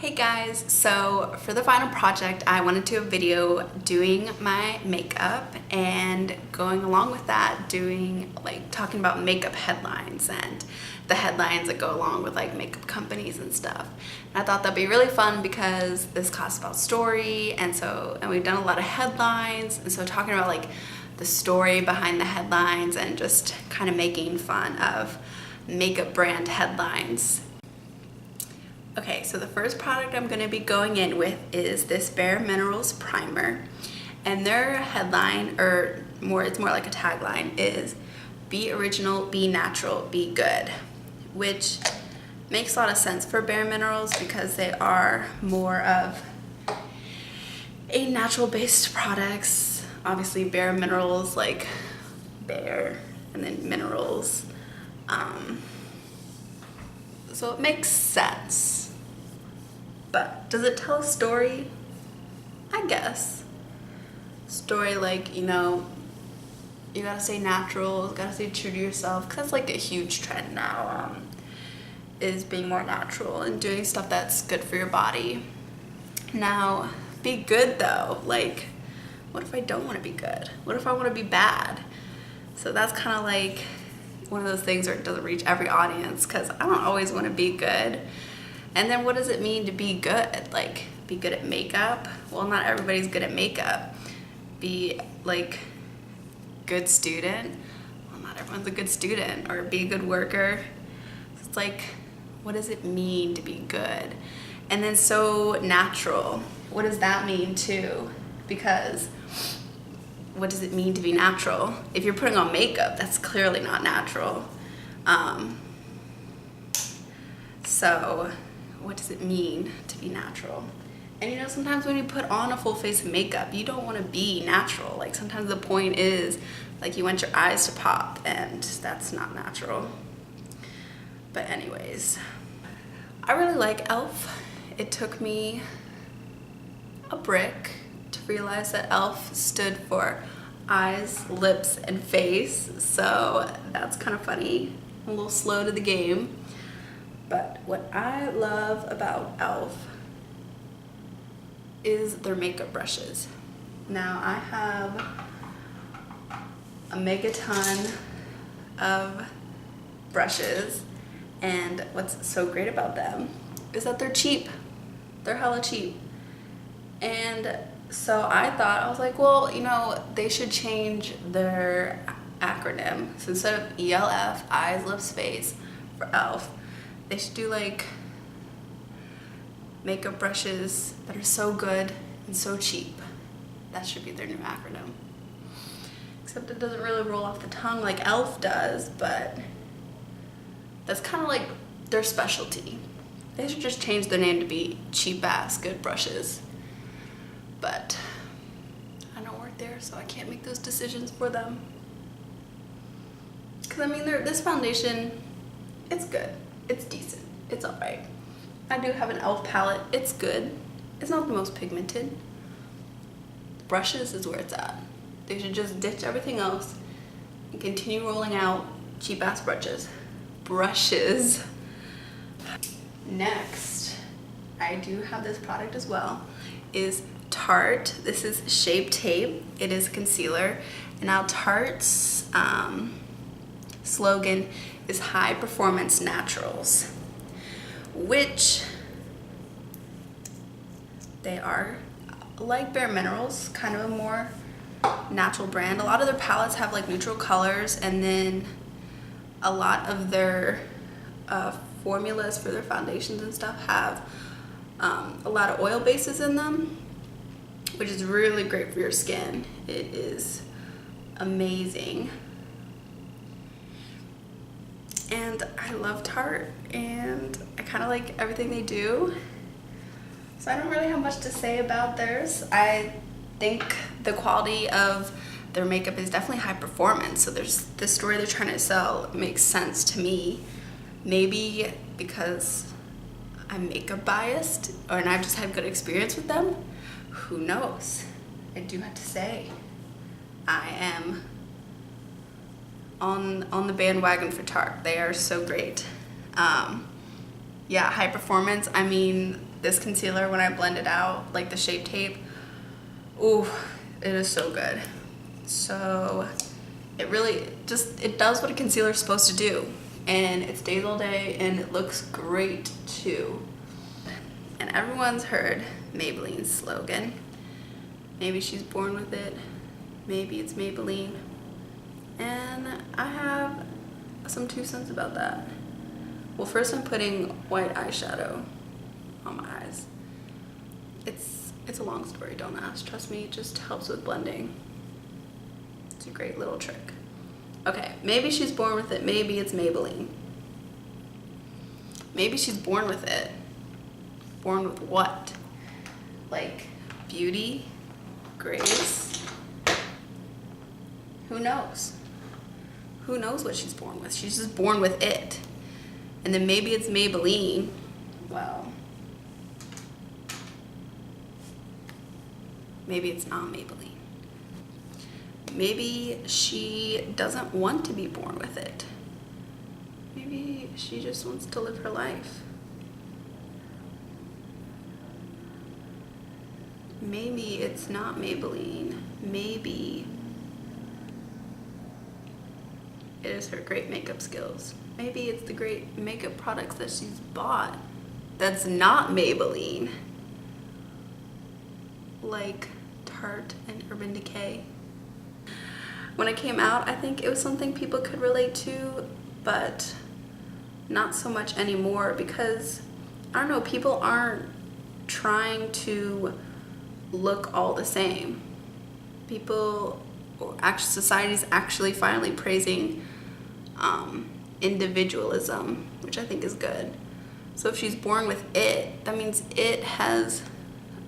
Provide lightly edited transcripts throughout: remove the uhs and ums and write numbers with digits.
Hey guys, so for the final project I wanted to do a video doing my makeup and going along with that talking about makeup headlines and the headlines that go along with makeup companies and stuff. And I thought that'd be really fun because this class is about story and we've done a lot of headlines, and so talking about the story behind the headlines and just kind of making fun of makeup brand headlines. Okay, so the first product I'm going to be going in with is this Bare Minerals primer, and their headline, it's more like a tagline, is "Be original, be natural, be good," which makes a lot of sense for Bare Minerals because they are more of a natural-based products. Obviously, Bare Minerals, like bare and then minerals, so it makes sense. But does it tell a story? I guess. Story you gotta stay natural, you gotta stay true to yourself, because that's a huge trend now, is being more natural and doing stuff that's good for your body. Now, be good though. What if I don't want to be good? What if I want to be bad? So that's kind of one of those things where it doesn't reach every audience, because I don't always want to be good. And then what does it mean to be good? Be good at makeup? Well, not everybody's good at makeup. Be good student? Well, not everyone's a good student. Or be a good worker? It's what does it mean to be good? And then so natural. What does that mean too? Because what does it mean to be natural? If you're putting on makeup, that's clearly not natural. So what does it mean to be natural? And sometimes when you put on a full face of makeup, you don't want to be natural. Sometimes the point is you want your eyes to pop, and that's not natural. But anyways, I really like e.l.f. It took me a brick to realize that e.l.f. stood for eyes, lips, and face, so that's kind of funny. I'm a little slow to the game. But what I love about e.l.f. is their makeup brushes. Now, I have a mega ton of brushes, and what's so great about them is that they're cheap. They're hella cheap. And so I was well, they should change their acronym. So instead of ELF, eyes, lips, face, for e.l.f., they should do makeup brushes that are so good and so cheap. That should be their new acronym. Except it doesn't really roll off the tongue like e.l.f. does, but that's kind of their specialty. They should just change their name to be cheap ass good brushes. But I don't work there, so I can't make those decisions for them. Because this foundation, it's good. It's decent. It's alright. I do have an e.l.f. palette. It's good. It's not the most pigmented. Brushes is where it's at. They should just ditch everything else and continue rolling out cheap ass brushes. Next, I do have this product as well, is Tarte. This is Shape Tape. It is concealer. And now Tarte's slogan is High Performance Naturals, which they are like Bare Minerals, kind of a more natural brand. A lot of their palettes have neutral colors, and then a lot of their formulas for their foundations and stuff have a lot of oil bases in them, which is really great for your skin. It is amazing. And I love Tarte, and I kind of like everything they do. So I don't really have much to say about theirs. I think the quality of their makeup is definitely high performance. So there's the story they're trying to sell makes sense to me. Maybe because I'm makeup biased, and I've just had good experience with them. Who knows? I do have to say, I am on the bandwagon for Tarte. They are so great. Yeah, high performance. this concealer, when I blend it out, like the Shape Tape, ooh, it is so good. So it really just, it does what a concealer is supposed to do. And it stays all day and it looks great too. And everyone's heard Maybelline's slogan. Maybe she's born with it, maybe it's Maybelline. And I have some 2 cents about that. Well, first I'm putting white eyeshadow on my eyes. It's a long story, don't ask. Trust me, it just helps with blending. It's a great little trick. Okay, maybe she's born with it, maybe it's Maybelline. Maybe she's born with it. Born with what? Like beauty, grace? Who knows? Who knows what she's born with? She's just born with it. And then maybe it's Maybelline. Well, maybe it's not Maybelline. Maybe she doesn't want to be born with it. Maybe she just wants to live her life. Maybe it's not Maybelline. Maybe it is her great makeup skills. Maybe it's the great makeup products that she's bought that's not Maybelline. Like Tarte and Urban Decay. When it came out, I think it was something people could relate to, but not so much anymore because, I don't know, people aren't trying to look all the same. People, society's actually finally praising individualism, which I think is good. So if she's born with it, that means it has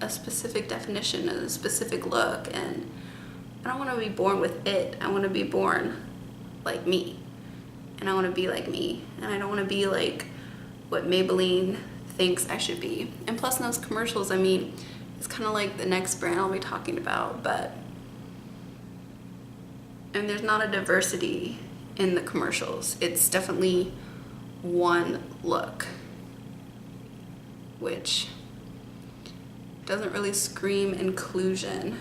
a specific definition, a specific look, and I don't want to be born with it. I want to be born like me, and I want to be like me, and I don't want to be like what Maybelline thinks I should be. And plus in those commercials, I mean, it's kind of like the next brand I'll be talking about, and there's not a diversity in the commercials. It's definitely one look, which doesn't really scream inclusion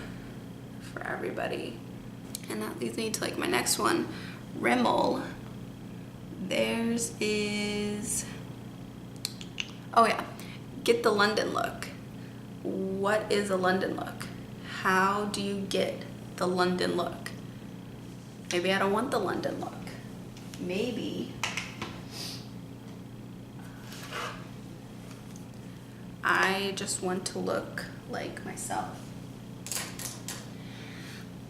for everybody. And that leads me to like my next one, Rimmel. Theirs is, oh yeah, get the London look. What is a London look? How do you get the London look? Maybe I don't want the London look. Maybe I just want to look like myself.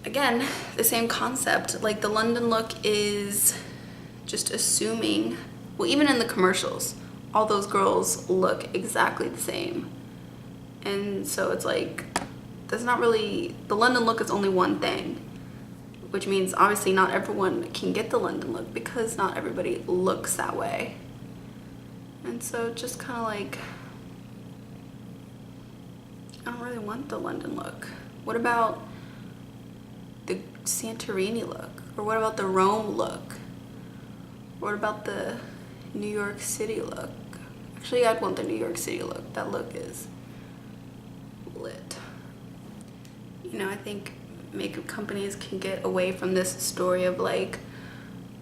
Again, the same concept. Like the London look is just assuming, well, even in the commercials, all those girls look exactly the same. And so it's like, that's not really, the London look is only one thing, which means obviously not everyone can get the London look because not everybody looks that way. And so just kind of like, I don't really want the London look. What about the Santorini look? Or what about the Rome look? What about the New York City look? Actually, I'd want the New York City look. That look is lit. You know, I think makeup companies can get away from this story of like,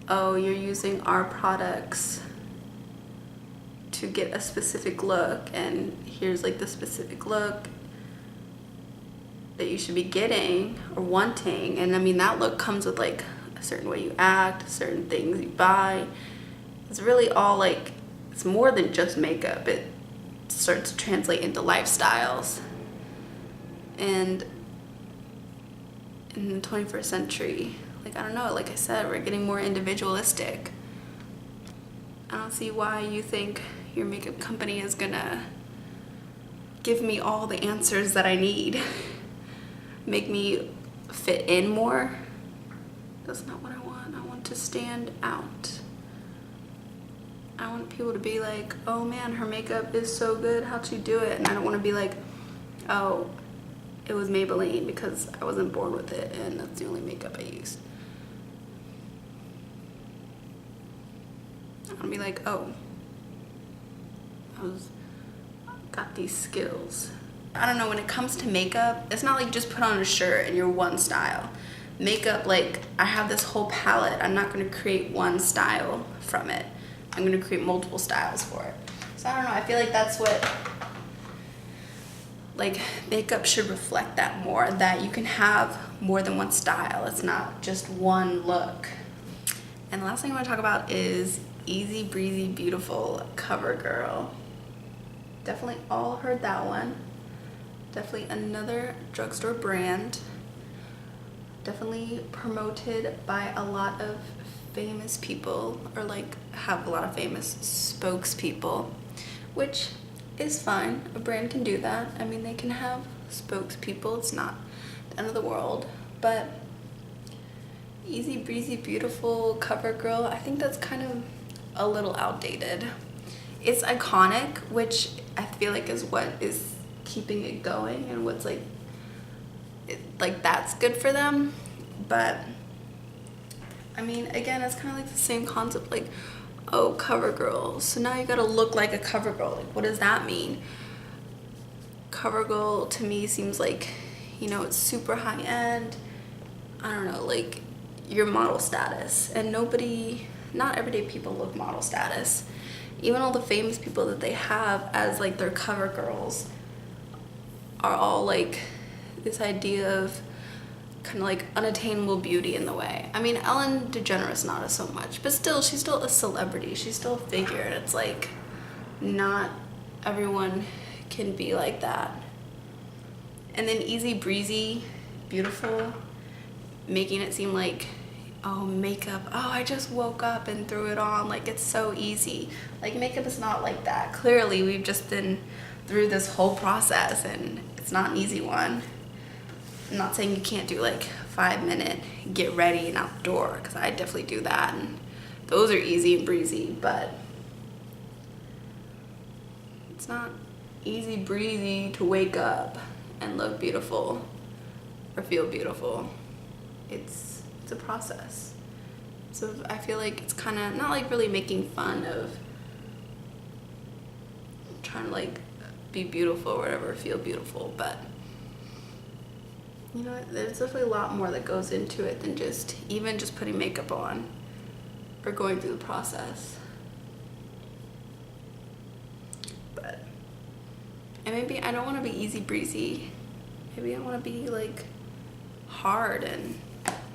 oh, you're using our products to get a specific look, and here's like the specific look that you should be getting or wanting. And I mean, that look comes with like a certain way you act, certain things you buy. It's really all like, it's more than just makeup. It starts to translate into lifestyles. And in the 21st century, like, I don't know, like I said, we're getting more individualistic. I don't see why you think your makeup company is gonna give me all the answers that I need. Make me fit in more. That's not what I want. I want to stand out. I want people to be like, oh man, her makeup is so good, how'd she do it? And I don't want to be like, oh, it was Maybelline because I wasn't born with it and that's the only makeup I used. I want to be like, oh, I got these skills. I don't know, when it comes to makeup, it's not like you just put on a shirt and you're one style. Makeup, like, I have this whole palette. I'm not going to create one style from it. I'm going to create multiple styles for it. So I don't know, I feel like that's what, like, makeup should reflect that more, that you can have more than one style. It's not just one look. And the last thing I want to talk about is Easy Breezy Beautiful CoverGirl. Definitely all heard that one. Definitely another drugstore brand. Definitely promoted by a lot of famous people, or like have a lot of famous spokespeople, which is fine. A brand can do that. I mean, they can have spokespeople. It's not the end of the world. But Easy Breezy Beautiful CoverGirl, I think that's kind of a little outdated. It's iconic, which I feel like is what is keeping it going, and what's like that's good for them. But I mean, again, it's kind of like the same concept, like, oh, CoverGirl, so now you gotta look like a CoverGirl. Like, what does that mean? CoverGirl to me seems like, you know, it's super high end. I don't know, like your model status, and not everyday people look model status. Even all the famous people that they have as like their cover girls are all like this idea of kind of like unattainable beauty in the way. I mean, Ellen DeGeneres not so much, but still, she's still a celebrity. She's still a figure, and it's like not everyone can be like that. And then Easy Breezy Beautiful, making it seem like, oh, makeup, oh, I just woke up and threw it on, like it's so easy. Like, makeup is not like that. Clearly, we've just been through this whole process, and it's not an easy one. I'm not saying you can't do like 5-minute get ready and out the door, because I definitely do that, and those are easy and breezy, but it's not easy breezy to wake up and look beautiful or feel beautiful. It's a process. So I feel like it's kind of not like really making fun of trying to like be beautiful or whatever, feel beautiful, but you know, there's definitely a lot more that goes into it than just putting makeup on or going through the process. But, and maybe I don't want to be easy breezy. Maybe I want to be like hard and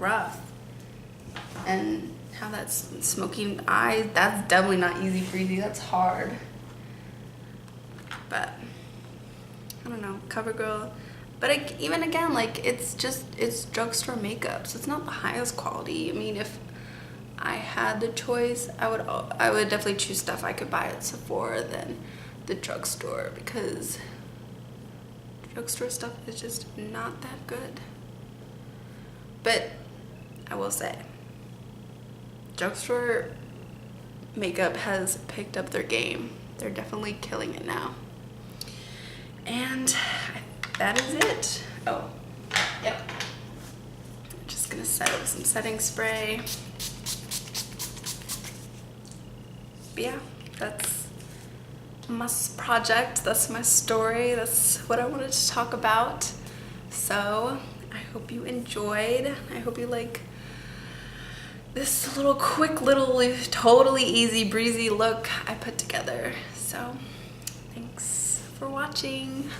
rough and have that smoking eye. That's definitely not easy breezy. That's hard. But I don't know, CoverGirl. But even again, like, it's drugstore makeup, so it's not the highest quality. I mean, if I had the choice, I would definitely choose stuff I could buy at Sephora than the drugstore, because drugstore stuff is just not that good. But I will say, drugstore makeup has picked up their game. They're definitely killing it now. And that is it. Oh, yep. I'm just gonna set up some setting spray. But yeah, that's my project. That's my story. That's what I wanted to talk about. So I hope you enjoyed. I hope you like this little quick little totally easy breezy look I put together. So thanks for watching.